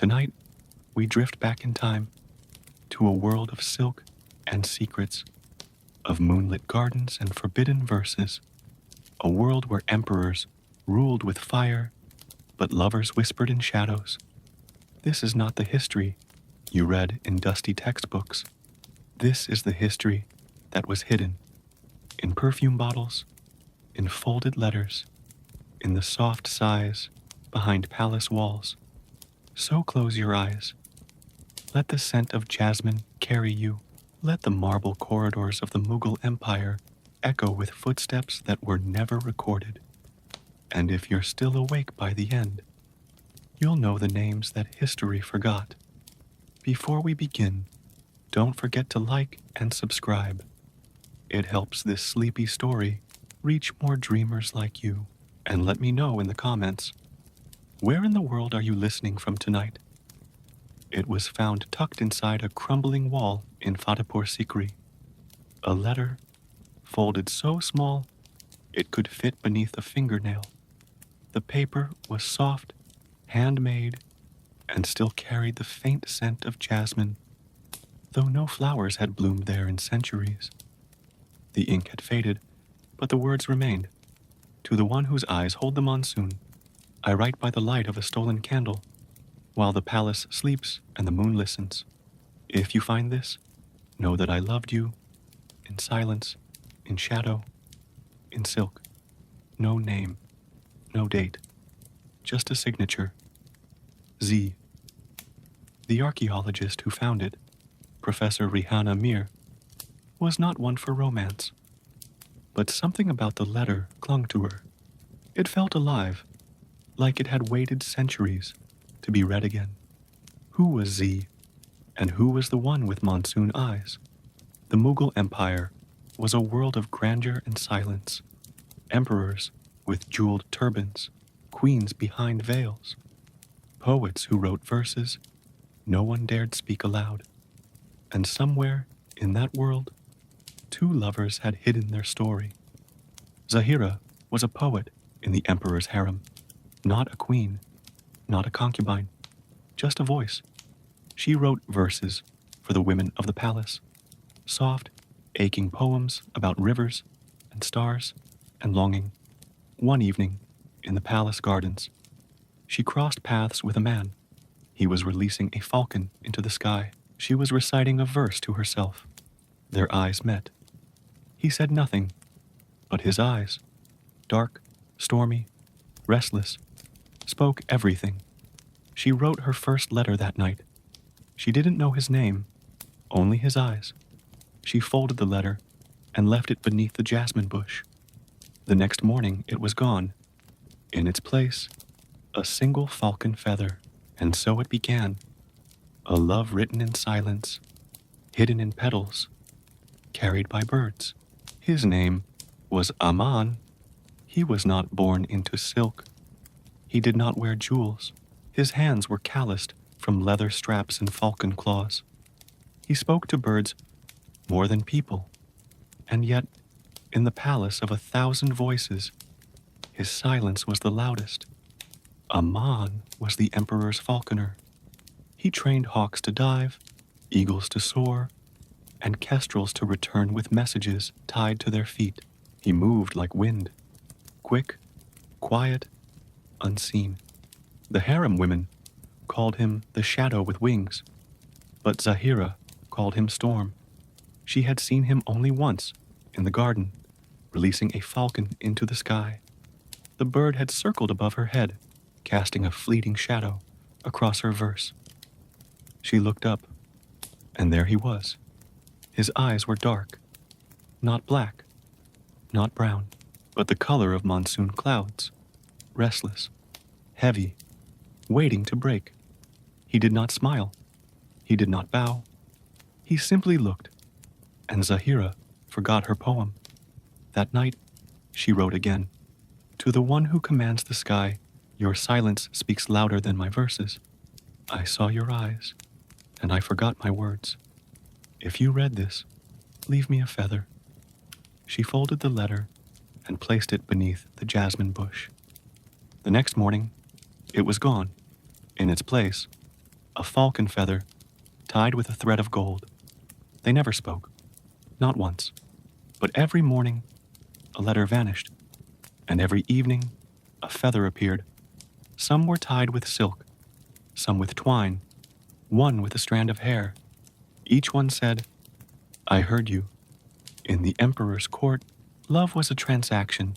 Tonight, we drift back in time to a world of silk and secrets, of moonlit gardens and forbidden verses, a world where emperors ruled with fire, but lovers whispered in shadows. This is not the history you read in dusty textbooks. This is the history that was hidden in perfume bottles, in folded letters, in the soft sighs behind palace walls. So close your eyes. Let the scent of jasmine carry you. Let the marble corridors of the Mughal Empire echo with footsteps that were never recorded. And if you're still awake by the end, you'll know the names that history forgot. Before we begin, don't forget to like and subscribe. It helps this sleepy story reach more dreamers like you. And let me know in the comments, where in the world are you listening from tonight? It was found tucked inside a crumbling wall in Fatehpur Sikri. A letter, folded so small it could fit beneath a fingernail. The paper was soft, handmade, and still carried the faint scent of jasmine, though no flowers had bloomed there in centuries. The ink had faded, but the words remained. To the one whose eyes hold the monsoon, I write by the light of a stolen candle, while the palace sleeps and the moon listens. If you find this, know that I loved you, in silence, in shadow, in silk. No name, no date, just a signature. Z. The archaeologist who found it, Professor Rihanna Mir, was not one for romance. But something about the letter clung to her. It felt alive, like it had waited centuries to be read again. Who was Z, and who was the one with monsoon eyes? The Mughal Empire was a world of grandeur and silence. Emperors with jeweled turbans, queens behind veils, poets who wrote verses no one dared speak aloud. And somewhere in that world, two lovers had hidden their story. Zahira was a poet in the emperor's harem, not a queen, not a concubine, just a voice. She wrote verses for the women of the palace, soft, aching poems about rivers and stars and longing. One evening, in the palace gardens, she crossed paths with a man. He was releasing a falcon into the sky. She was reciting a verse to herself. Their eyes met. He said nothing, but his eyes, dark, stormy, restless, spoke everything. She wrote her first letter that night. She didn't know his name, only his eyes. She folded the letter and left it beneath the jasmine bush. The next morning it was gone. In its place, a single falcon feather. And so it began. A love written in silence, hidden in petals, carried by birds. His name was Aman. He was not born into silk. He did not wear jewels. His hands were calloused from leather straps and falcon claws. He spoke to birds more than people. And yet, in the palace of 1,000 voices, his silence was the loudest. Aman was the emperor's falconer. He trained hawks to dive, eagles to soar, and kestrels to return with messages tied to their feet. He moved like wind, quick, quiet, unseen. The harem women called him the shadow with wings, but Zahira called him Storm. She had seen him only once in the garden, releasing a falcon into the sky. The bird had circled above her head, casting a fleeting shadow across her verse. She looked up, and there he was. His eyes were dark, not black, not brown, but the color of monsoon clouds, restless, heavy, waiting to break. He did not smile. He did not bow. He simply looked, and Zahira forgot her poem. That night, she wrote again. To the one who commands the sky, your silence speaks louder than my verses. I saw your eyes, and I forgot my words. If you read this, leave me a feather. She folded the letter and placed it beneath the jasmine bush. The next morning, it was gone. In its place, a falcon feather tied with a thread of gold. They never spoke, not once, but every morning a letter vanished, and every evening a feather appeared. Some were tied with silk, some with twine, one with a strand of hair. Each one said, "I heard you." In the emperor's court, love was a transaction,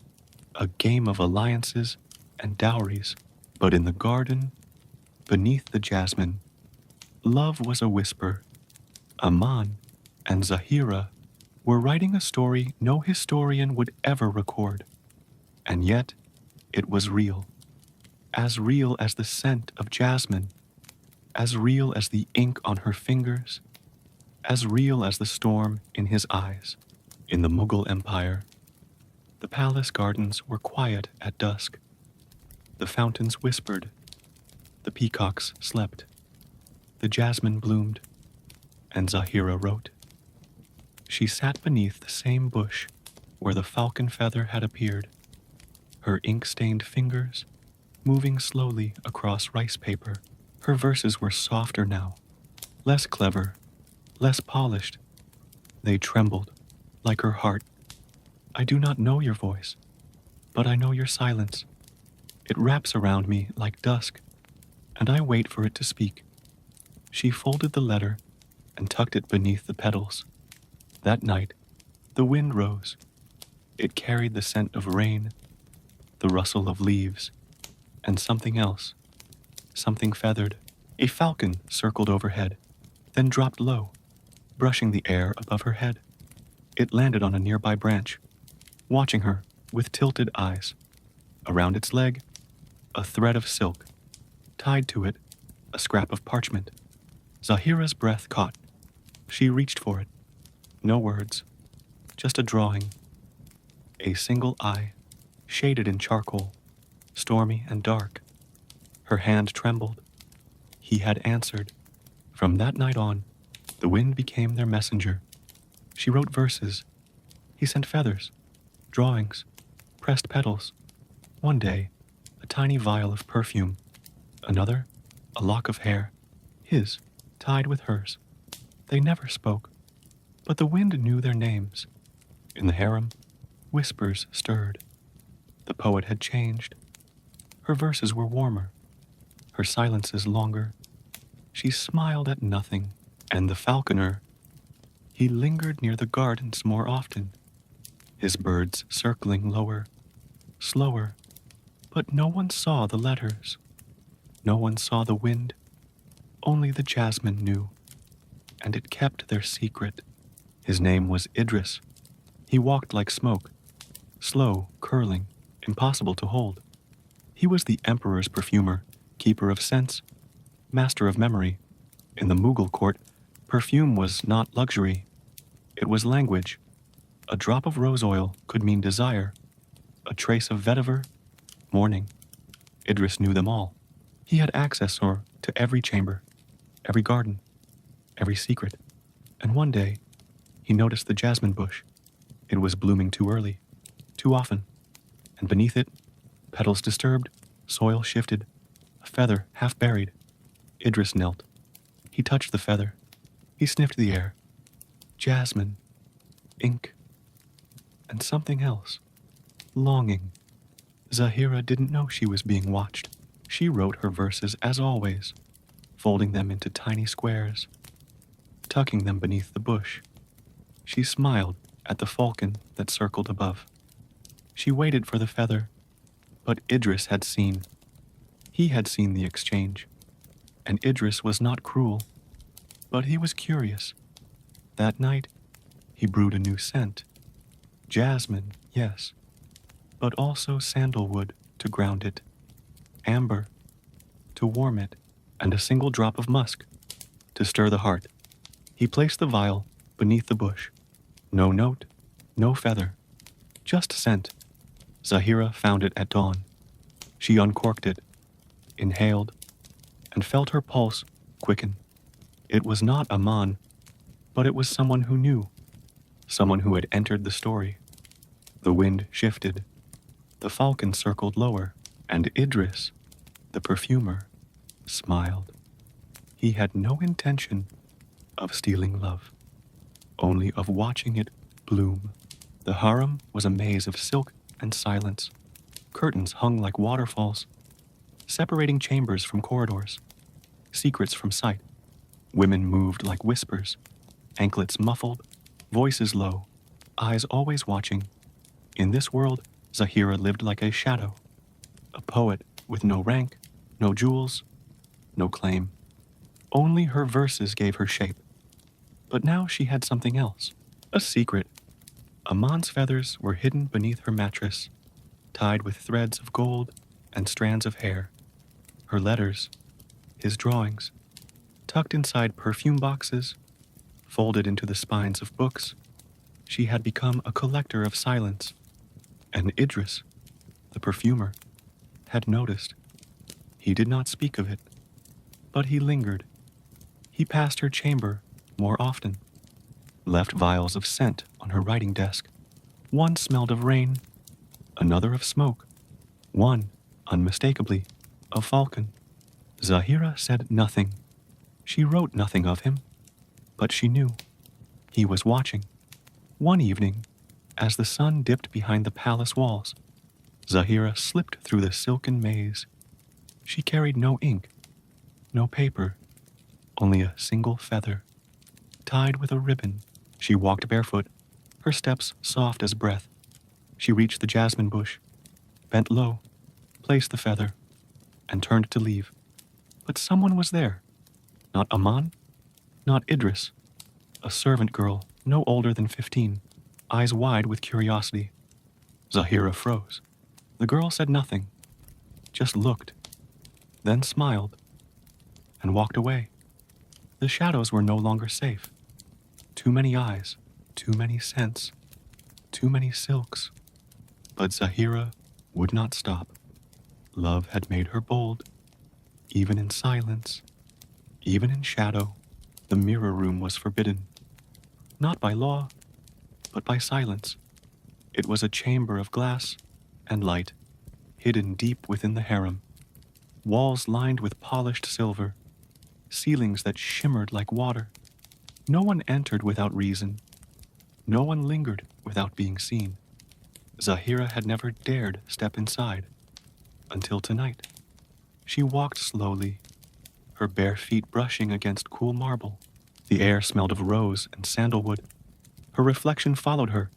a game of alliances and dowries. But in the garden, beneath the jasmine, love was a whisper. Aman and Zahira were writing a story no historian would ever record. And yet, it was real. As real as the scent of jasmine, as real as the ink on her fingers, as real as the storm in his eyes. In the Mughal Empire, the palace gardens were quiet at dusk. The fountains whispered, the peacocks slept, the jasmine bloomed, and Zahira wrote. She sat beneath the same bush where the falcon feather had appeared, her ink-stained fingers moving slowly across rice paper. Her verses were softer now, less clever, less polished. They trembled, like her heart. I do not know your voice, but I know your silence. It wraps around me like dusk, and I wait for it to speak. She folded the letter and tucked it beneath the petals. That night, the wind rose. It carried the scent of rain, the rustle of leaves, and something else, something feathered. A falcon circled overhead, then dropped low, brushing the air above her head. It landed on a nearby branch, watching her with tilted eyes. Around its leg, a thread of silk. Tied to it, a scrap of parchment. Zahira's breath caught. She reached for it. No words, just a drawing. A single eye, shaded in charcoal, stormy and dark. Her hand trembled. He had answered. From that night on, the wind became their messenger. She wrote verses. He sent feathers, drawings, pressed petals. One day, a tiny vial of perfume. Another, a lock of hair, his, tied with hers. They never spoke, but the wind knew their names. In the harem, whispers stirred. The poet had changed. Her verses were warmer, her silences longer. She smiled at nothing, and the falconer, he lingered near the gardens more often, his birds circling lower, slower, but no one saw the letters. No one saw the wind. Only the jasmine knew, and it kept their secret. His name was Idris. He walked like smoke, slow, curling, impossible to hold. He was the emperor's perfumer, keeper of scents, master of memory. In the Mughal court, perfume was not luxury. It was language. A drop of rose oil could mean desire. A trace of vetiver, mourning. Idris knew them all. He had access to every chamber, every garden, every secret. And one day, he noticed the jasmine bush. It was blooming too early, too often. And beneath it, petals disturbed, soil shifted, a feather half buried. Idris knelt. He touched the feather. He sniffed the air. Jasmine, ink, and something else. Longing. Zahira didn't know she was being watched. She wrote her verses as always, folding them into tiny squares, tucking them beneath the bush. She smiled at the falcon that circled above. She waited for the feather, but Idris had seen. He had seen the exchange, and Idris was not cruel, but he was curious. That night, he brewed a new scent. Jasmine, yes, but also sandalwood to ground it, amber to warm it, and a single drop of musk to stir the heart. He placed the vial beneath the bush. No note, no feather, just scent. Zahira found it at dawn. She uncorked it, inhaled, and felt her pulse quicken. It was not Aman, but it was someone who knew, someone who had entered the story. The wind shifted. The falcon circled lower, and Idris, the perfumer, smiled. He had no intention of stealing love, only of watching it bloom. The harem was a maze of silk and silence. Curtains hung like waterfalls, separating chambers from corridors, secrets from sight. Women moved like whispers, anklets muffled, voices low, eyes always watching. In this world, Zahira lived like a shadow, a poet with no rank, no jewels, no claim. Only her verses gave her shape. But now she had something else, a secret. Aman's feathers were hidden beneath her mattress, tied with threads of gold and strands of hair. Her letters, his drawings, tucked inside perfume boxes, folded into the spines of books. She had become a collector of silence. And Idris, the perfumer, had noticed. He did not speak of it, but he lingered. He passed her chamber more often, left vials of scent on her writing desk. One smelled of rain, another of smoke, one, unmistakably, of falcon. Zahira said nothing. She wrote nothing of him, but she knew. He was watching. One evening, as the sun dipped behind the palace walls, Zahira slipped through the silken maze. She carried no ink, no paper, only a single feather, tied with a ribbon. She walked barefoot, her steps soft as breath. She reached the jasmine bush, bent low, placed the feather, and turned to leave. But someone was there. Not Aman, not Idris. A servant girl, no older than 15, eyes wide with curiosity. Zahira froze. The girl said nothing, just looked, then smiled, and walked away. The shadows were no longer safe. Too many eyes, too many scents, too many silks. But Zahira would not stop. Love had made her bold, even in silence, even in shadow. The mirror room was forbidden, not by law, but by silence. It was a chamber of glass and light, hidden deep within the harem. Walls lined with polished silver, ceilings that shimmered like water. No one entered without reason. No one lingered without being seen. Zahira had never dared step inside, until tonight. She walked slowly, her bare feet brushing against cool marble. The air smelled of rose and sandalwood. Her reflection followed her,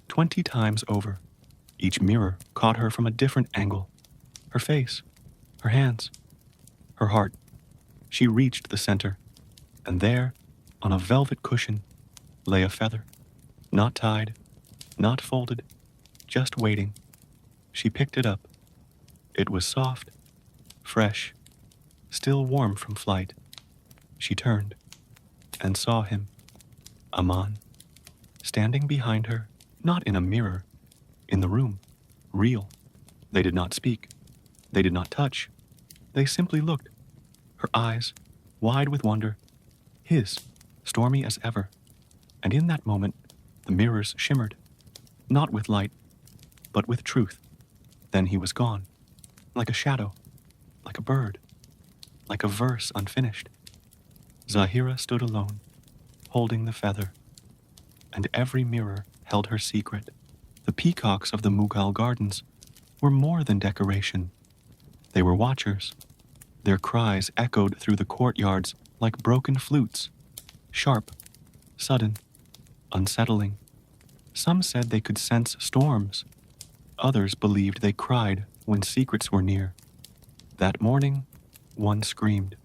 20 times over. Each mirror caught her from a different angle. Her face, her hands, her heart. She reached the center, and there, on a velvet cushion, lay a feather. Not tied, not folded, just waiting. She picked it up. It was soft, fresh, still warm from flight. She turned and saw him, Aman, standing behind her, not in a mirror, in the room, real. They did not speak. They did not touch. They simply looked, her eyes wide with wonder, his stormy as ever. And in that moment, the mirrors shimmered, not with light, but with truth. Then he was gone, like a shadow, like a bird, like a verse unfinished. Zahira stood alone, holding the feather, and every mirror held her secret. The peacocks of the Mughal gardens were more than decoration. They were watchers. Their cries echoed through the courtyards like broken flutes, sharp, sudden, unsettling. Some said they could sense storms. Others believed they cried when secrets were near. That morning, one screamed.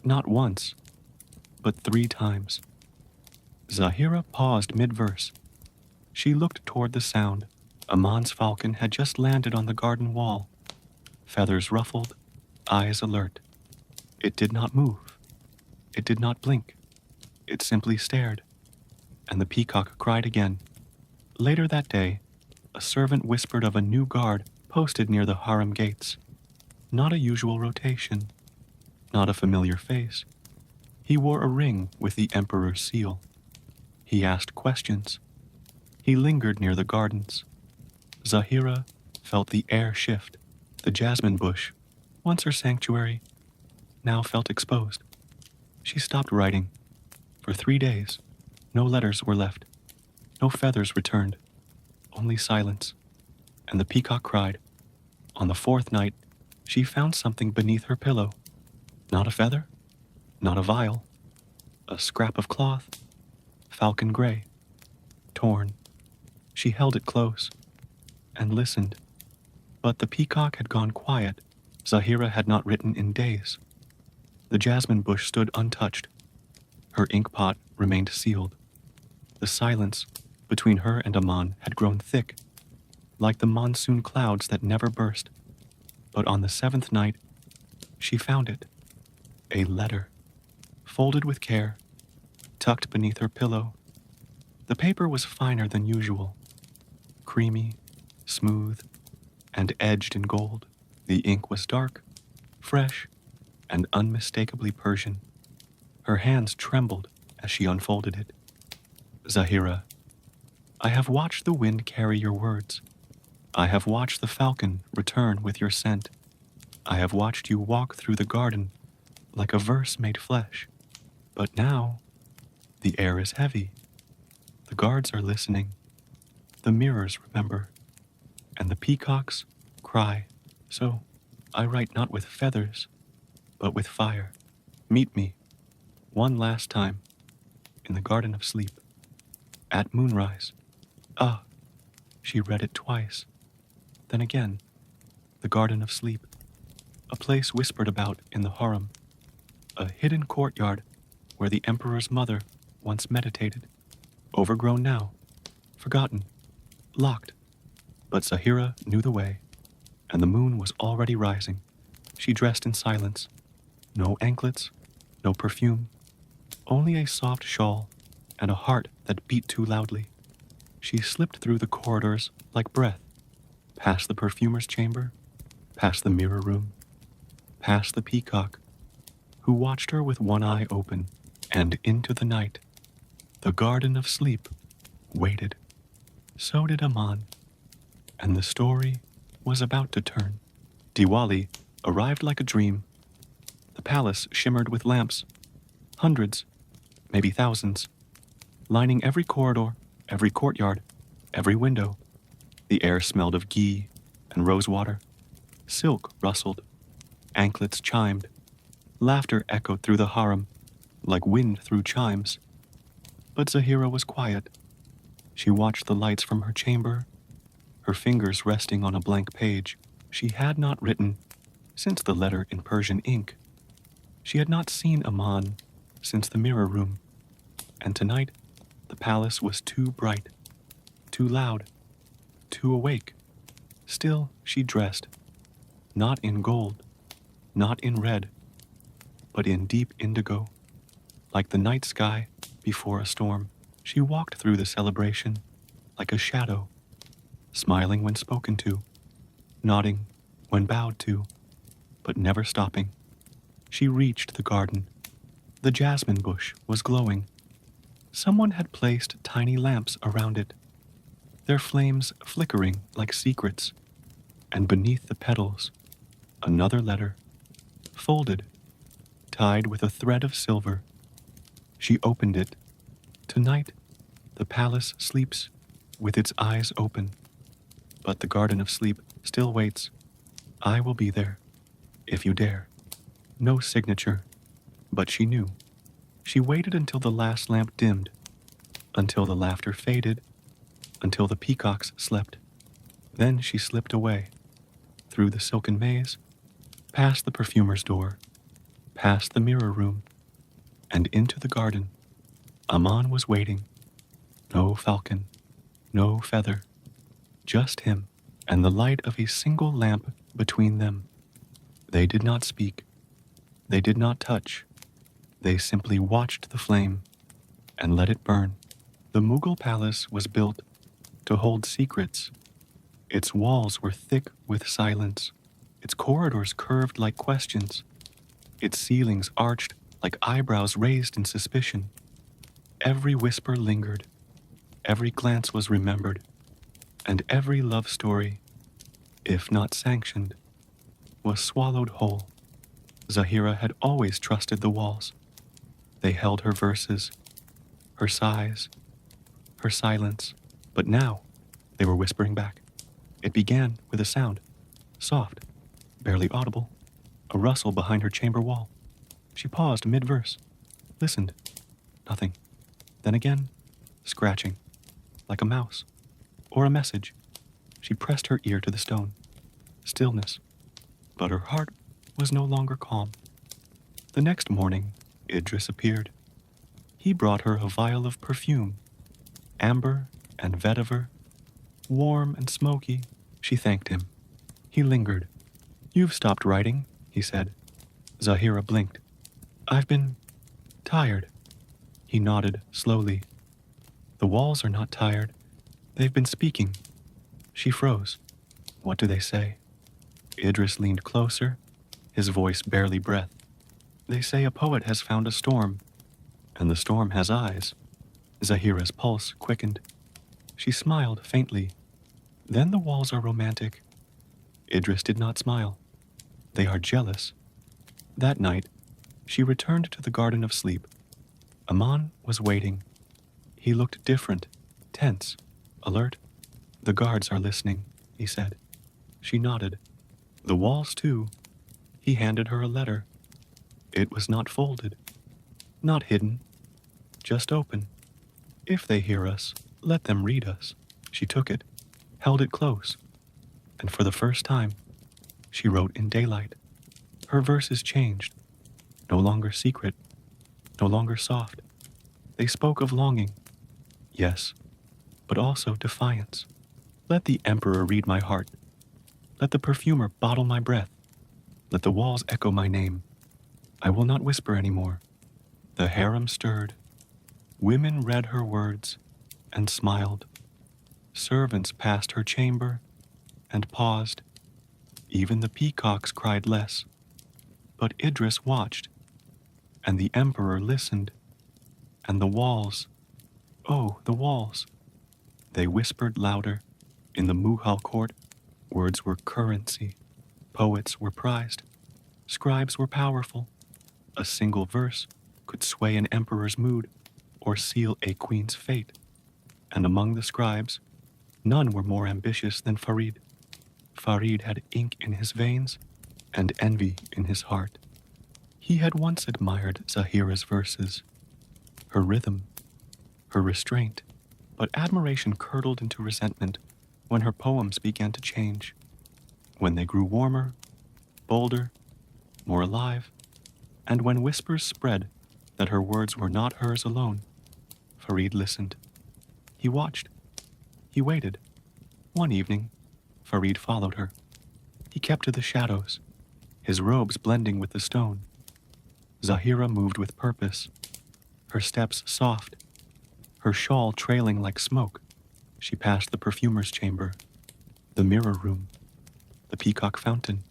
Not once, but 3 times. Zahira paused mid-verse. She looked toward the sound. Aman's falcon had just landed on the garden wall, feathers ruffled, eyes alert. It did not move. It did not blink. It simply stared. And the peacock cried again. Later that day, a servant whispered of a new guard posted near the harem gates. Not a usual rotation, not a familiar face. He wore a ring with the emperor's seal. He asked questions. He lingered near the gardens. Zahira felt the air shift. The jasmine bush, once her sanctuary, now felt exposed. She stopped writing. For 3 days, no letters were left, no feathers returned, only silence. And the peacock cried. On the 4th night, she found something beneath her pillow. Not a feather, not a vial, a scrap of cloth, falcon gray, torn. She held it close and listened. But the peacock had gone quiet. Zahira had not written in days. The jasmine bush stood untouched. Her ink pot remained sealed. The silence between her and Aman had grown thick, like the monsoon clouds that never burst. But on the 7th night, she found it. A letter, folded with care, tucked beneath her pillow. The paper was finer than usual, creamy, smooth, and edged in gold. The ink was dark, fresh, and unmistakably Persian. Her hands trembled as she unfolded it. Zahira, I have watched the wind carry your words. I have watched the falcon return with your scent. I have watched you walk through the garden like a verse made flesh. But now, the air is heavy. The guards are listening. The mirrors remember. And the peacocks cry. So, I write not with feathers, but with fire. Meet me, one last time, in the garden of sleep, at moonrise. Ah, she read it twice. Then again, the garden of sleep, a place whispered about in the harem, a hidden courtyard where the emperor's mother once meditated, overgrown now, forgotten, locked. But Zahira knew the way, and the moon was already rising. She dressed in silence. No anklets, no perfume, only a soft shawl and a heart that beat too loudly. She slipped through the corridors like breath, past the perfumer's chamber, past the mirror room, past the peacock, who watched her with one eye open, and into the night. The garden of sleep waited. So did Aman, and the story was about to turn. Diwali arrived like a dream. The palace shimmered with lamps, hundreds, maybe thousands, lining every corridor, every courtyard, every window. The air smelled of ghee and rosewater. Silk rustled, anklets chimed, laughter echoed through the harem like wind through chimes. But Zahira was quiet. She watched the lights from her chamber, her fingers resting on a blank page. She had not written since the letter in Persian ink. She had not seen Aman since the mirror room. And tonight, the palace was too bright, too loud, too awake. Still, she dressed, not in gold, not in red, but in deep indigo, like the night sky before a storm. She walked through the celebration like a shadow, smiling when spoken to, nodding when bowed to, but never stopping. She reached the garden. The jasmine bush was glowing. Someone had placed tiny lamps around it, their flames flickering like secrets, and beneath the petals, another letter, folded, tied with a thread of silver. She opened it. Tonight, the palace sleeps with its eyes open, but the garden of sleep still waits. I will be there, if you dare. No signature, but she knew. She waited until the last lamp dimmed, until the laughter faded, until the peacocks slept. Then she slipped away, through the silken maze, past the perfumer's door, past the mirror room, and into the garden. Aman was waiting. No falcon, no feather, just him and the light of a single lamp between them. They did not speak. They did not touch. They simply watched the flame and let it burn. The Mughal palace was built to hold secrets. Its walls were thick with silence. Its corridors curved like questions. Its ceilings arched like eyebrows raised in suspicion. Every whisper lingered. Every glance was remembered. And every love story, if not sanctioned, was swallowed whole. Zahira had always trusted the walls. They held her verses, her sighs, her silence, but now they were whispering back. It began with a sound, soft, barely audible, a rustle behind her chamber wall. She paused mid-verse, listened. Nothing. Then again, scratching, like a mouse, or a message. She pressed her ear to the stone. Stillness. But her heart was no longer calm. The next morning, Idris appeared. He brought her a vial of perfume, amber and vetiver, warm and smoky. She thanked him. He lingered. "You've stopped writing," he said. Zahira blinked. "I've been tired." He nodded slowly. "The walls are not tired. They've been speaking." She froze. "What do they say?" Idris leaned closer, his voice barely breath. "They say a poet has found a storm, and the storm has eyes." Zahira's pulse quickened. She smiled faintly. "Then the walls are romantic." Idris did not smile. "They are jealous." That night, she returned to the Garden of Sleep. Aman was waiting. He looked different, tense, alert. "The guards are listening," he said. She nodded. "The walls, too." He handed her a letter. It was not folded, not hidden, just open. "If they hear us, let them read us." She took it, held it close, and for the first time, she wrote in daylight. Her verses changed, no longer secret, no longer soft. They spoke of longing, yes, but also defiance. "Let the emperor read my heart. Let the perfumer bottle my breath. Let the walls echo my name. I will not whisper anymore." The harem stirred. Women read her words and smiled. Servants passed her chamber and paused. Even the peacocks cried less. But Idris watched, and the emperor listened. And the walls, oh, the walls. They whispered louder. In the Mughal court, words were currency. Poets were prized. Scribes were powerful. A single verse could sway an emperor's mood or seal a queen's fate. And among the scribes, none were more ambitious than Farid. Farid had ink in his veins and envy in his heart. He had once admired Zahira's verses, her rhythm, her restraint, but admiration curdled into resentment when her poems began to change, when they grew warmer, bolder, more alive, and when whispers spread that her words were not hers alone. Farid listened. He watched. He waited. One evening, Farid followed her. He kept to the shadows, his robes blending with the stone. Zahira moved with purpose, her steps soft, her shawl trailing like smoke. She passed the perfumer's chamber, the mirror room, the peacock fountain,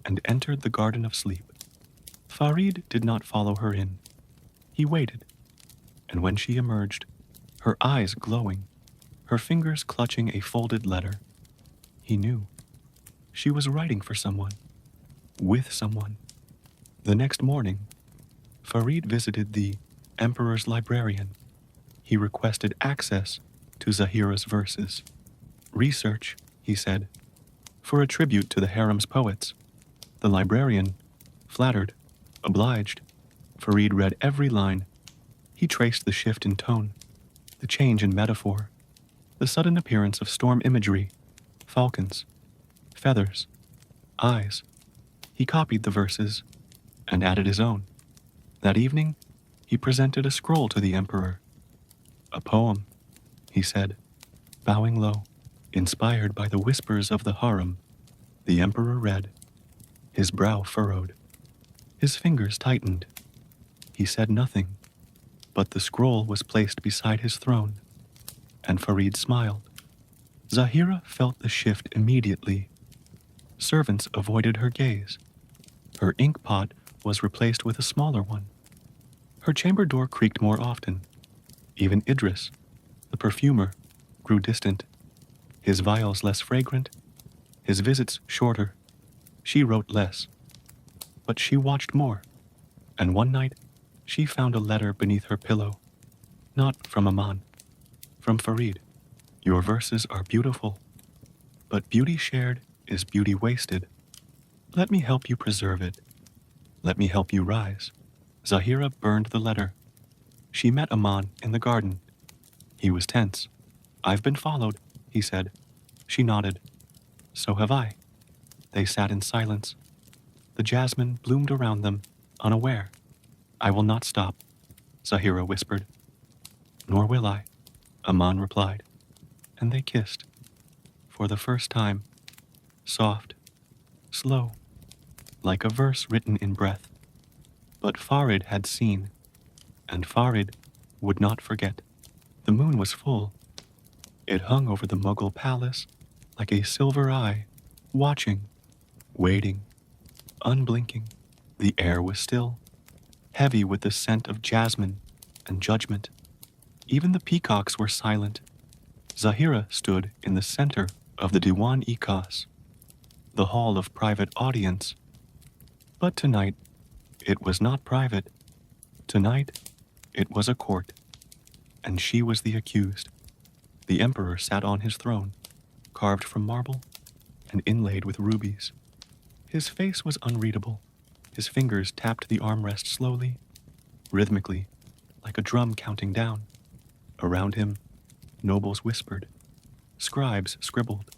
and entered the Garden of Sleep. Farid did not follow her in. He waited, and when she emerged, her eyes glowing, her fingers clutching a folded letter, he knew. She was writing for someone, with someone. The next morning, Farid visited the emperor's librarian. He requested access to Zahira's verses. "Research," he said, "for a tribute to the harem's poets." The librarian, flattered, obliged. Farid read every line. He traced the shift in tone, the change in metaphor, the sudden appearance of storm imagery, falcons, feathers, eyes. He copied the verses and added his own. That evening, he presented a scroll to the emperor. "A poem," he said, bowing low, inspired by the whispers of the harem. The emperor read. His brow furrowed. His fingers tightened. He said nothing, but the scroll was placed beside his throne, and Farid smiled. Zahira felt the shift immediately. Servants avoided her gaze. Her ink pot was replaced with a smaller one. Her chamber door creaked more often. Even Idris, the perfumer, grew distant. His vials less fragrant, his visits shorter. She wrote less, but she watched more, and one night She found a letter beneath her pillow. Not from Aman, from Farid. Your verses are beautiful, but beauty shared is beauty wasted. Let me help you preserve it. Let me help you rise. Zahira burned the letter. She met Aman in the garden. He was tense. I've been followed, he said. She nodded. So have I. They sat in silence. The jasmine bloomed around them, unaware. I will not stop, Zahira whispered. Nor will I, Aman replied. And they kissed. For the first time. Soft. Slow. Like a verse written in breath. But Farid had seen, and Farid would not forget. The moon was full. It hung over the Mughal palace like a silver eye, watching, waiting, unblinking. The air was still, heavy with the scent of jasmine and judgment. Even the peacocks were silent. Zahira stood in the center of the Diwan-i-Khas, the hall of private audience. But tonight, it was not private. Tonight, it was a court, and she was the accused. The emperor sat on his throne, carved from marble and inlaid with rubies. His face was unreadable. His fingers tapped the armrest slowly, rhythmically, like a drum counting down. Around him, nobles whispered. Scribes scribbled.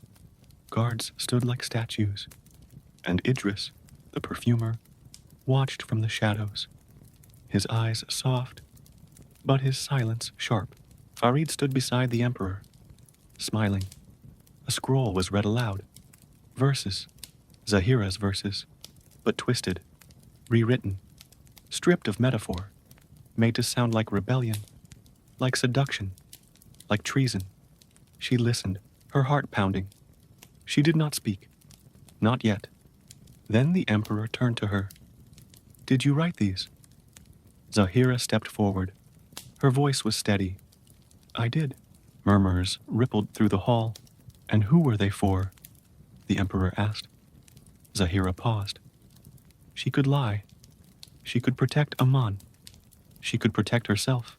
Guards stood like statues. And Idris, the perfumer, watched from the shadows, his eyes soft, but his silence sharp. Farid stood beside the emperor, smiling. A scroll was read aloud. Verses, Zahira's verses, but twisted, rewritten, stripped of metaphor, made to sound like rebellion, like seduction, like treason. She listened, her heart pounding. She did not speak. Not yet. Then the emperor turned to her. Did you write these? Zahira stepped forward. Her voice was steady. I did. Murmurs rippled through the hall. And who were they for? The emperor asked. Zahira paused. She could lie. She could protect Aman. She could protect herself.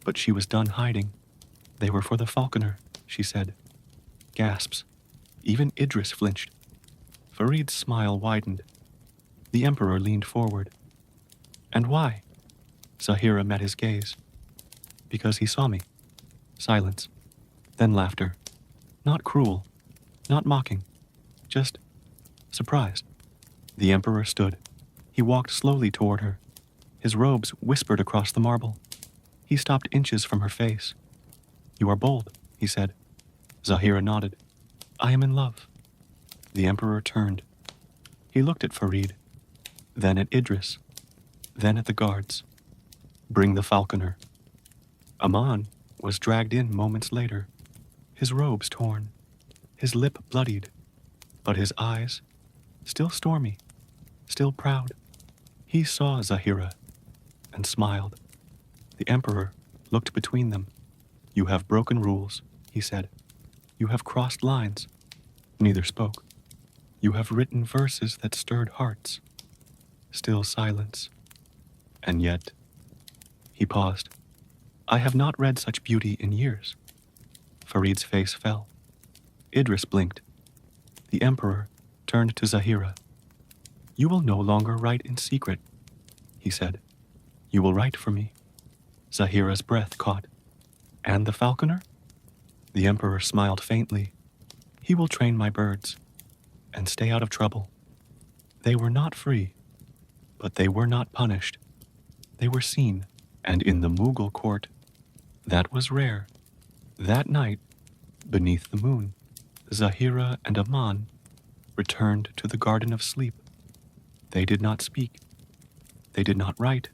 But she was done hiding. They were for the falconer, she said. Gasps. Even Idris flinched. Farid's smile widened. The emperor leaned forward. And why? Zahira met his gaze. Because he saw me. Silence. Then laughter. Not cruel. Not mocking. Just surprised. The emperor stood. He walked slowly toward her. His robes whispered across the marble. He stopped inches from her face. You are bold, he said. Zahira nodded. I am in love. The emperor turned. He looked at Farid, then at Idris, then at the guards. Bring the falconer. Aman was dragged in moments later, his robes torn, his lip bloodied, but his eyes, still stormy, still proud. He saw Zahira and smiled. The emperor looked between them. You have broken rules, he said. You have crossed lines. Neither spoke. You have written verses that stirred hearts. Still silence. And yet, he paused. I have not read such beauty in years. Farid's face fell. Idris blinked. The emperor turned to Zahira. You will no longer write in secret, he said. You will write for me. Zahira's breath caught. And the falconer? The emperor smiled faintly. He will train my birds and stay out of trouble. They were not free, but they were not punished. They were seen, and in the Mughal court, that was rare. That night, beneath the moon, Zahira and Aman returned to the garden of sleep. They did not speak. They did not write.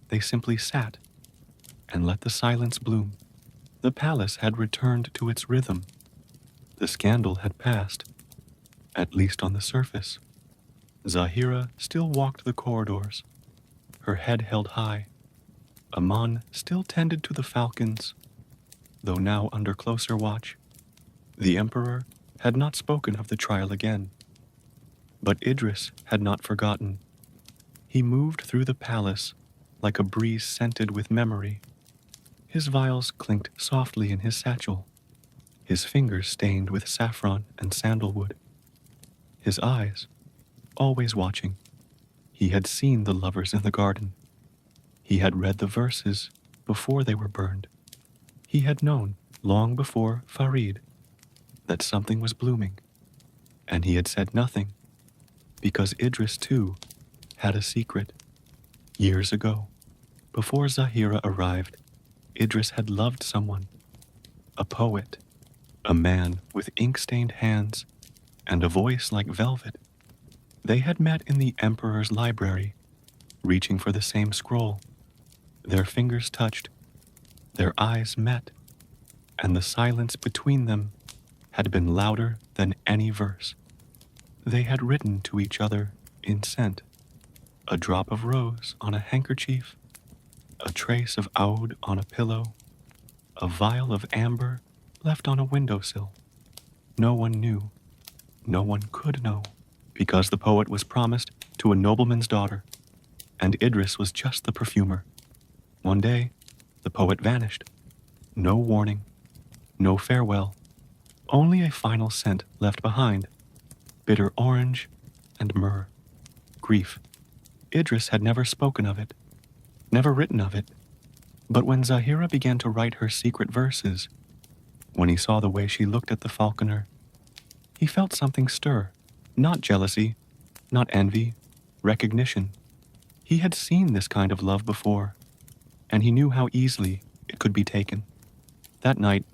They simply sat and let the silence bloom. The palace had returned to its rhythm. The scandal had passed, at least on the surface. Zahira still walked the corridors, her head held high. Aman still tended to the falcons, though now under closer watch. The emperor had not spoken of the trial again. But Idris had not forgotten. He moved through the palace, like a breeze scented with memory. His vials clinked softly in his satchel, his fingers stained with saffron and sandalwood. His eyes, always watching. He had seen the lovers in the garden. He had read the verses before they were burned. He had known, long before Farid, that something was blooming, and he had said nothing, because Idris too had a secret. Years ago, before Zahira arrived, Idris had loved someone, a poet, a man with ink-stained hands and a voice like velvet. They had met in the emperor's library, reaching for the same scroll. Their fingers touched, their eyes met, and the silence between them had been louder than any verse. They had written to each other in scent, a drop of rose on a handkerchief, a trace of oud on a pillow, a vial of amber left on a windowsill. No one knew, no one could know, because the poet was promised to a nobleman's daughter, and Idris was just the perfumer. One day, the poet vanished. No warning, no farewell, only a final scent left behind, bitter orange and myrrh, grief. Idris had never spoken of it, never written of it, but when Zahira began to write her secret verses, when he saw the way she looked at the falconer, he felt something stir, not jealousy, not envy, recognition. He had seen this kind of love before, and he knew how easily it could be taken. That night,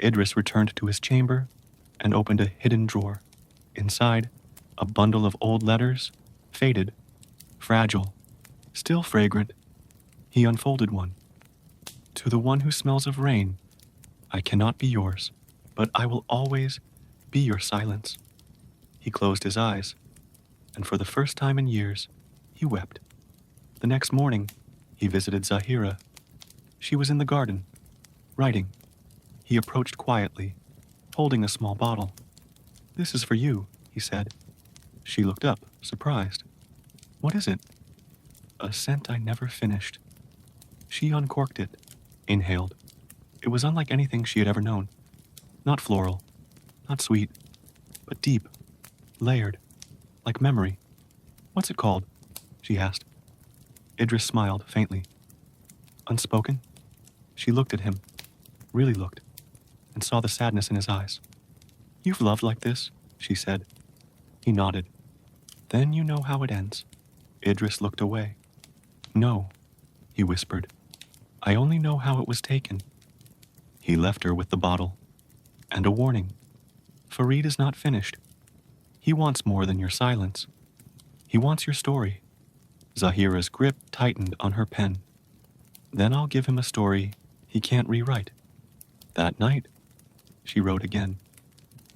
Idris returned to his chamber and opened a hidden drawer. Inside, a bundle of old letters, faded, fragile, still fragrant. He unfolded one. To the one who smells of rain, I cannot be yours, but I will always be your silence. He closed his eyes, and for the first time in years, he wept. The next morning, he visited Zahira. She was in the garden, writing. He approached quietly, holding a small bottle. "This is for you," he said. She looked up, surprised. "What is it?" "A scent I never finished." She uncorked it, inhaled. It was unlike anything she had ever known. Not floral, not sweet, but deep, layered, like memory. "What's it called?" she asked. Idris smiled faintly. "Unspoken?" She looked at him, really looked, and saw the sadness in his eyes. "You've loved like this," she said. He nodded. "Then you know how it ends." Idris looked away. "No," he whispered. "I only know how it was taken." He left her with the bottle, and a warning. Farid is not finished. He wants more than your silence. He wants your story. Zahira's grip tightened on her pen. "Then I'll give him a story he can't rewrite." That night, she wrote again.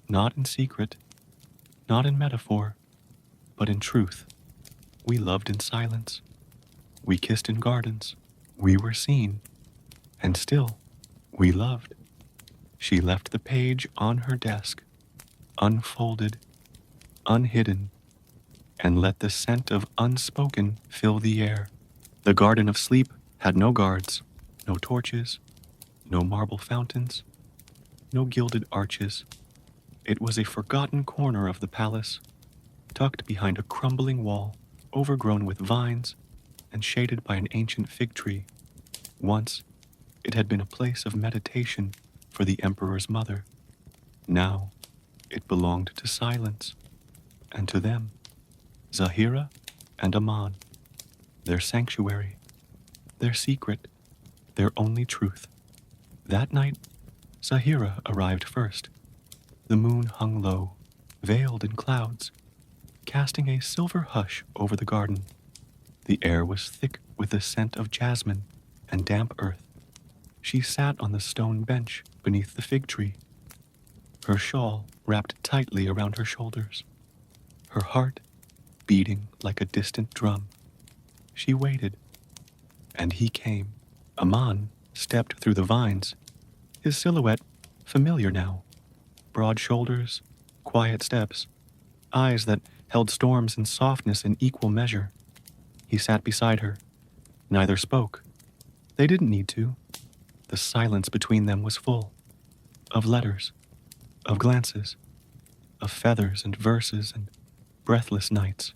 Not in secret, not in metaphor, but in truth. We loved in silence. We kissed in gardens. We were seen. And still, we loved. She left the page on her desk, unfolded, unhidden, and let the scent of unspoken fill the air. The garden of sleep had no guards, no torches, no marble fountains, no gilded arches. It was a forgotten corner of the palace, tucked behind a crumbling wall, overgrown with vines and shaded by an ancient fig tree. Once, it had been a place of meditation for the emperor's mother. Now, it belonged to silence, and to them, Zahira and Aman, their sanctuary, their secret, their only truth. That night, Zahira arrived first. The moon hung low, veiled in clouds, casting a silver hush over the garden. The air was thick with the scent of jasmine and damp earth. She sat on the stone bench beneath the fig tree, her shawl wrapped tightly around her shoulders, her heart beating like a distant drum. She waited, and he came. Aman stepped through the vines, his silhouette familiar now. Broad shoulders, quiet steps, eyes that held storms and softness in equal measure. He sat beside her, Neither spoke. They didn't need to. The silence between them was full of letters, of glances, of feathers and verses and breathless nights.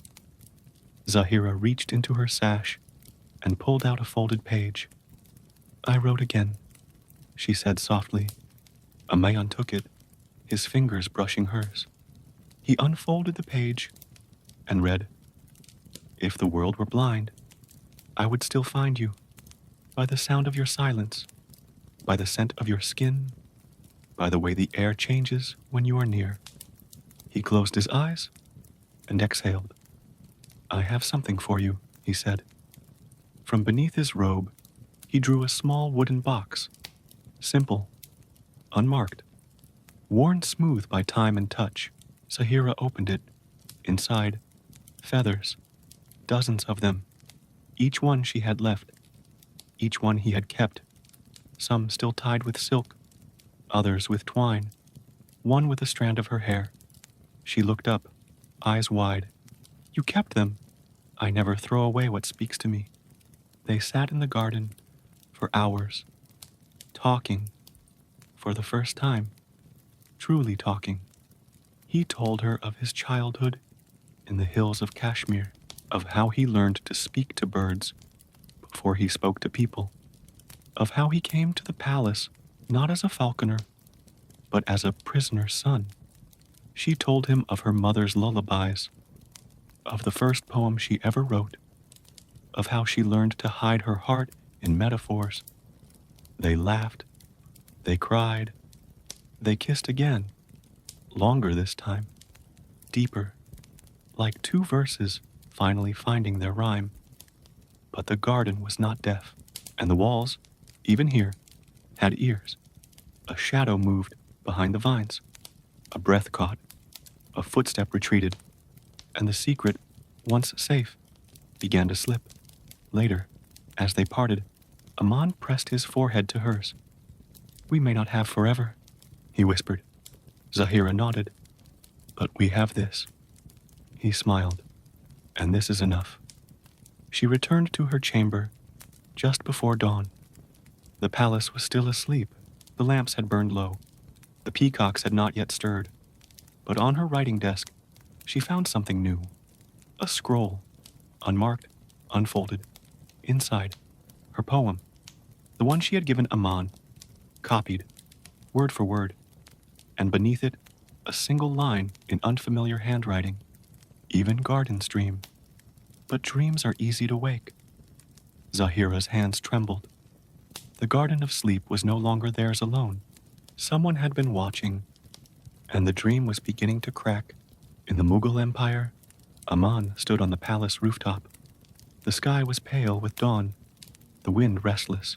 Zahira reached into her sash and pulled out a folded page. I wrote again, she said softly. Amayan took it, his fingers brushing hers. He unfolded the page and read, If the world were blind, I would still find you, by the sound of your silence, by the scent of your skin, by the way the air changes when you are near. He closed his eyes and exhaled. I have something for you, he said. From beneath his robe, he drew a small wooden box, simple, unmarked, worn smooth by time and touch. Zahira opened it. Inside, feathers, dozens of them, each one she had left, each one he had kept, some still tied with silk, others with twine, one with a strand of her hair. She looked up, eyes wide. You kept them. I never throw away what speaks to me. They sat in the garden for hours, talking, for the first time, truly talking. He told her of his childhood in the hills of Kashmir, of how he learned to speak to birds before he spoke to people, of how he came to the palace not as a falconer, but as a prisoner's son. She told him of her mother's lullabies, of the first poem she ever wrote, of how she learned to hide her heart in metaphors. They laughed, they cried, they kissed again, longer this time, deeper, like two verses finally finding their rhyme. But the garden was not deaf, and the walls, even here, had ears. A shadow moved behind the vines. A breath caught, a footstep retreated, and the secret, once safe, began to slip. Later, as they parted, Aman pressed his forehead to hers. We may not have forever, he whispered. Zahira nodded. But we have this. He smiled. And this is enough. She returned to her chamber just before dawn. The palace was still asleep. The lamps had burned low. The peacocks had not yet stirred. But on her writing desk, she found something new. A scroll, unmarked, unfolded. Inside, her poem, the one she had given Aman, copied, word for word, and beneath it, a single line in unfamiliar handwriting. Even gardens dream, but dreams are easy to wake. Zahira's hands trembled. The garden of sleep was no longer theirs alone. Someone had been watching, and the dream was beginning to crack. In the Mughal Empire, Aman stood on the palace rooftop. The sky was pale with dawn, the wind restless.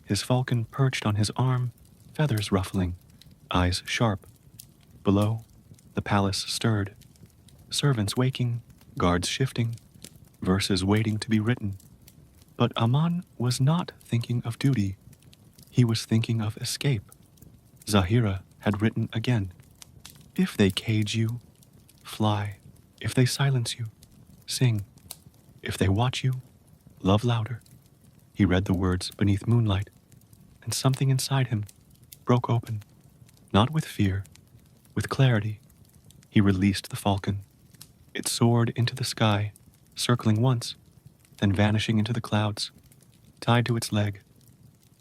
His falcon perched on his arm, feathers ruffling, eyes sharp. Below, the palace stirred. Servants waking, guards shifting, verses waiting to be written. But Aman was not thinking of duty. He was thinking of escape. Zahira had written again. If they cage you, fly. If they silence you, sing. If they watch you, love louder. He read the words beneath moonlight, and something inside him broke open. Not with fear, with clarity. He released the falcon. It soared into the sky, circling once, then vanishing into the clouds, tied to its leg.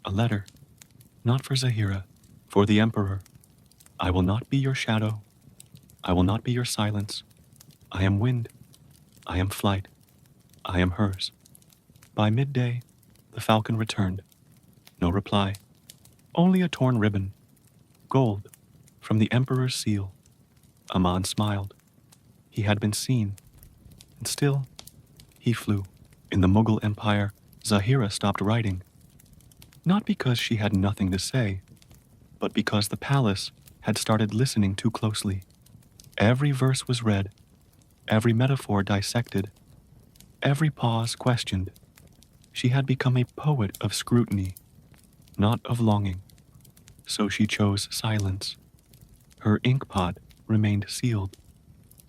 A letter, not for Zahira, for the Emperor. I will not be your shadow. I will not be your silence. I am wind. I am flight. I am hers. By midday, the falcon returned. No reply. Only a torn ribbon. Gold, from the Emperor's seal. Aman smiled. He had been seen. And still, he flew. In the Mughal Empire, Zahira stopped writing. Not because she had nothing to say, but because the palace had started listening too closely. Every verse was read, every metaphor dissected, every pause questioned. She had become a poet of scrutiny, not of longing. So she chose silence. Her inkpot remained sealed,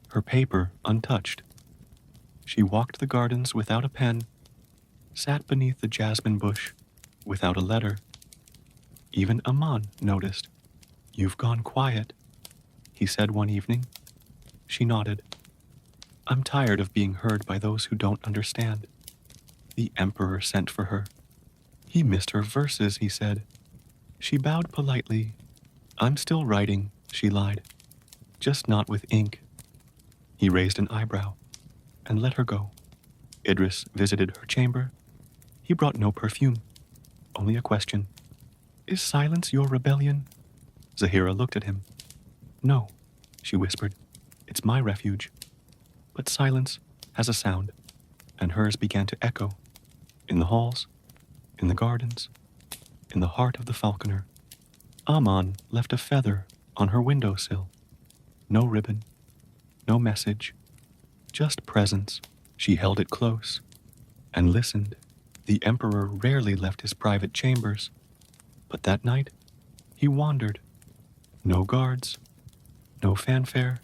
her paper untouched. She walked the gardens without a pen, sat beneath the jasmine bush without a letter. Even Aman noticed. "You've gone quiet," he said one evening. She nodded. "I'm tired of being heard by those who don't understand. The emperor sent for her. He missed her verses," he said. She bowed politely. "I'm still writing," she lied. "Just not with ink." He raised an eyebrow and let her go. Idris visited her chamber. He brought no perfume, only a question. "Is silence your rebellion?" Zahira looked at him. "No," she whispered. "It's my refuge." But silence has a sound, and hers began to echo. In the halls, in the gardens, in the heart of the falconer. Aman left a feather on her windowsill. No ribbon, no message, just presence. She held it close and listened. The emperor rarely left his private chambers, but that night he wandered. No guards, no fanfare,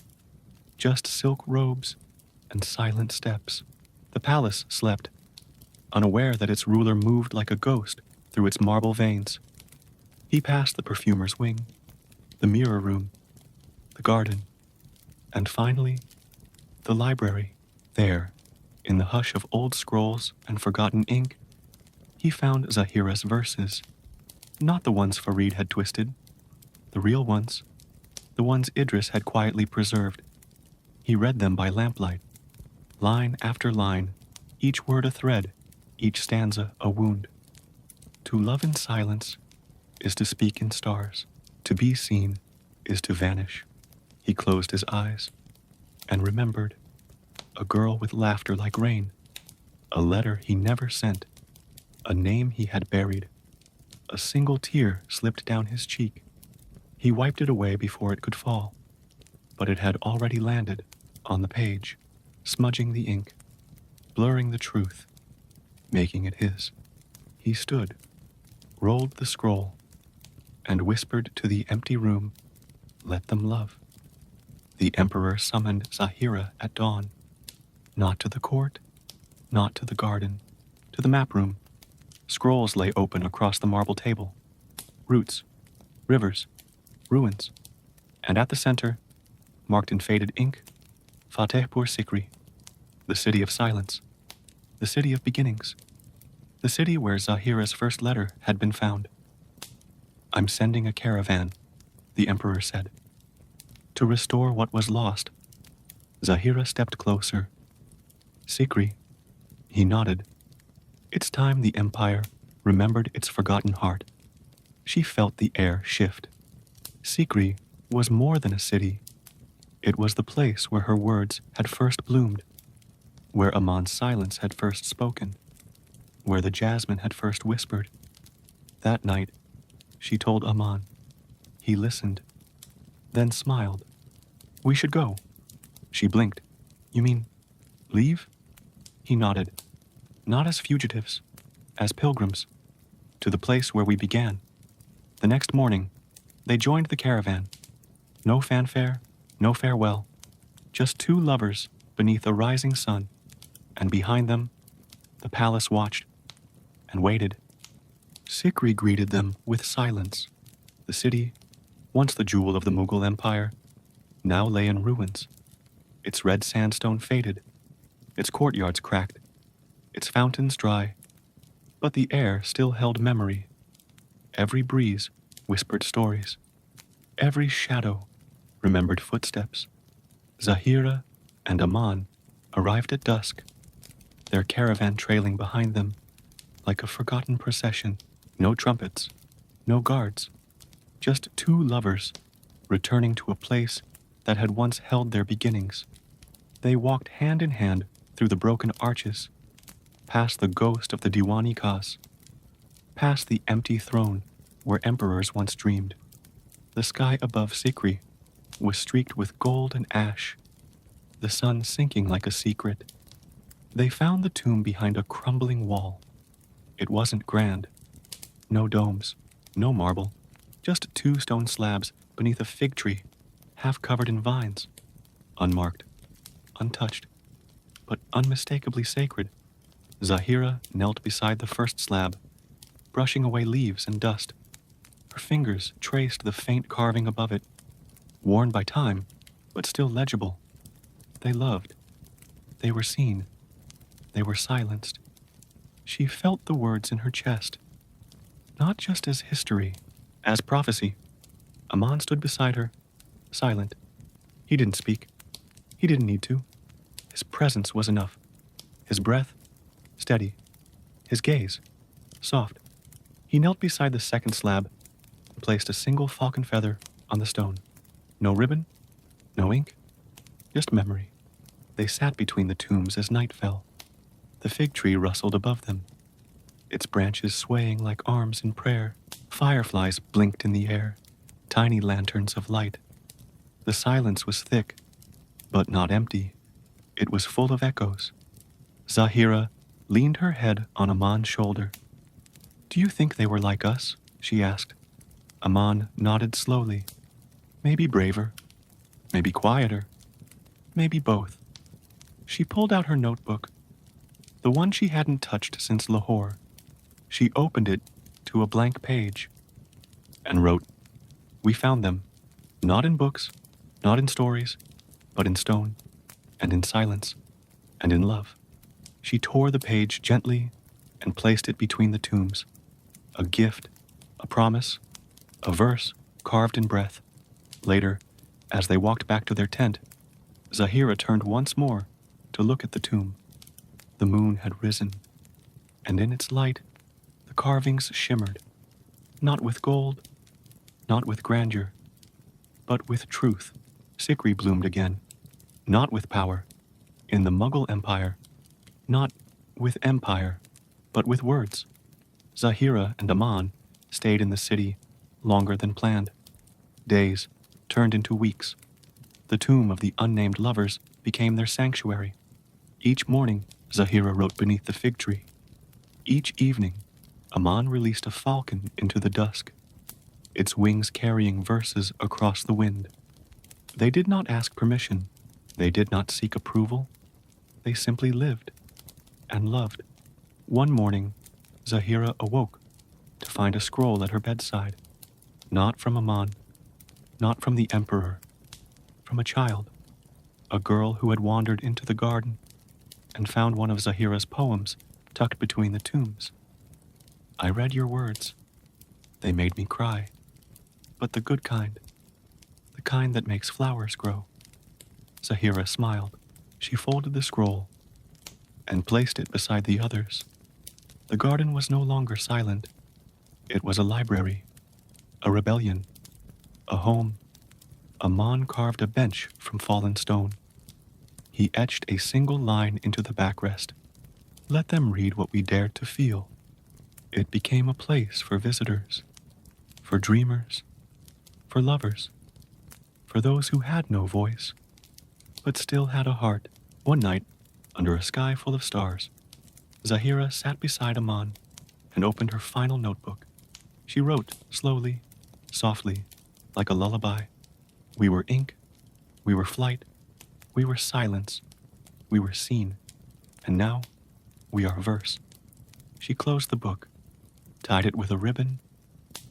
just silk robes and silent steps. The palace slept, unaware that its ruler moved like a ghost through its marble veins. He passed the perfumer's wing, the mirror room, the garden, and finally, the library. There, in the hush of old scrolls and forgotten ink, he found Zahira's verses. Not the ones Farid had twisted, the real ones, the ones Idris had quietly preserved. He read them by lamplight, line after line, each word a thread, each stanza a wound. To love in silence is to speak in stars. To be seen is to vanish. He closed his eyes and remembered a girl with laughter like rain, a letter he never sent, a name he had buried. A single tear slipped down his cheek. He wiped it away before it could fall, but it had already landed on the page, smudging the ink, blurring the truth, making it his. He stood, rolled the scroll, and whispered to the empty room, "Let them love." The emperor summoned Zahira at dawn, not to the court, not to the garden, to the map room. Scrolls lay open across the marble table. Roots, rivers, ruins, and at the center, marked in faded ink, Fatehpur Sikri, the city of silence, the city of beginnings, the city where Zahira's first letter had been found. "I'm sending a caravan," the emperor said, "to restore what was lost." Zahira stepped closer. "Sikri," he nodded. It's time the empire remembered its forgotten heart. She felt the air shift. Sikri was more than a city. It was the place where her words had first bloomed, where Aman's silence had first spoken, where the jasmine had first whispered. That night, she told Aman. He listened, then smiled. "We should go." She blinked. "You mean, leave?" He nodded. "Not as fugitives, as pilgrims, to the place where we began." The next morning, they joined the caravan. No fanfare, no farewell, just two lovers beneath a rising sun, and behind them, the palace watched and waited. Sikri greeted them with silence. The city, once the jewel of the Mughal Empire, now lay in ruins. Its red sandstone faded, its courtyards cracked, its fountains dry, but the air still held memory. Every breeze whispered stories. Every shadow remembered footsteps. Zahira and Aman arrived at dusk, their caravan trailing behind them like a forgotten procession. No trumpets, no guards, just two lovers returning to a place that had once held their beginnings. They walked hand in hand through the broken arches, past the ghost of the Diwani Khas, past the empty throne where emperors once dreamed. The sky above Sikri was streaked with gold and ash, the sun sinking like a secret. They found the tomb behind a crumbling wall. It wasn't grand. No domes, no marble, just two stone slabs beneath a fig tree, half covered in vines, unmarked, untouched, but unmistakably sacred. Zahira knelt beside the first slab, brushing away leaves and dust. Her fingers traced the faint carving above it, worn by time, but still legible. They loved. They were seen. They were silenced. She felt the words in her chest, not just as history, as prophecy. Aman stood beside her, silent. He didn't speak. He didn't need to. His presence was enough. His breath, steady. His gaze, soft. He knelt beside the second slab and placed a single falcon feather on the stone. No ribbon, no ink, just memory. They sat between the tombs as night fell. The fig tree rustled above them, its branches swaying like arms in prayer. Fireflies blinked in the air, tiny lanterns of light. The silence was thick, but not empty. It was full of echoes. Zahira leaned her head on Aman's shoulder. "Do you think they were like us?" she asked. Aman nodded slowly. "Maybe braver, maybe quieter, maybe both." She pulled out her notebook, the one she hadn't touched since Lahore. She opened it to a blank page and wrote, "We found them, not in books, not in stories, but in stone, and in silence, and in love." She tore the page gently and placed it between the tombs. A gift, a promise, a verse carved in breath. Later, as they walked back to their tent, Zahira turned once more to look at the tomb. The moon had risen, and in its light, the carvings shimmered, not with gold, not with grandeur, but with truth. Sikri bloomed again, not with power, in the Mughal Empire, not with empire, but with words. Zahira and Aman stayed in the city longer than planned. Days turned into weeks. The tomb of the unnamed lovers became their sanctuary. Each morning, Zahira wrote beneath the fig tree. Each evening, Aman released a falcon into the dusk, its wings carrying verses across the wind. They did not ask permission. They did not seek approval. They simply lived and loved. One morning, Zahira awoke to find a scroll at her bedside. Not from Aman, not from the emperor, from a child, a girl who had wandered into the garden and found one of Zahira's poems tucked between the tombs. "I read your words. They made me cry, but the good kind, the kind that makes flowers grow." Zahira smiled. She folded the scroll and placed it beside the others. The garden was no longer silent. It was a library, a rebellion, a home. Aman carved a bench from fallen stone. He etched a single line into the backrest. "Let them read what we dared to feel." It became a place for visitors, for dreamers, for lovers, for those who had no voice, but still had a heart. One night, under a sky full of stars, Zahira sat beside Aman and opened her final notebook. She wrote slowly, softly, like a lullaby. We were ink, we were flight, we were silence, we were seen, and now we are verse. She closed the book, tied it with a ribbon,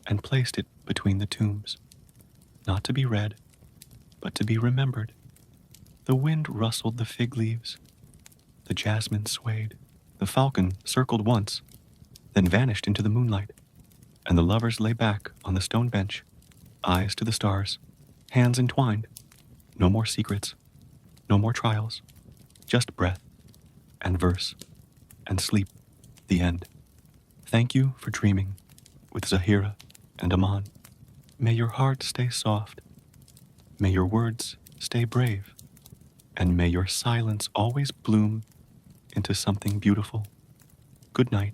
and placed it between the tombs. Not to be read, but to be remembered. The wind rustled the fig leaves. The jasmine swayed. The falcon circled once, then vanished into the moonlight, and the lovers lay back on the stone bench, eyes to the stars, hands entwined. No more secrets, no more trials, just breath and verse and sleep. The end. Thank you for dreaming with Zahira and Aman. May your heart stay soft. May your words stay brave. And may your silence always bloom into something beautiful. Good night.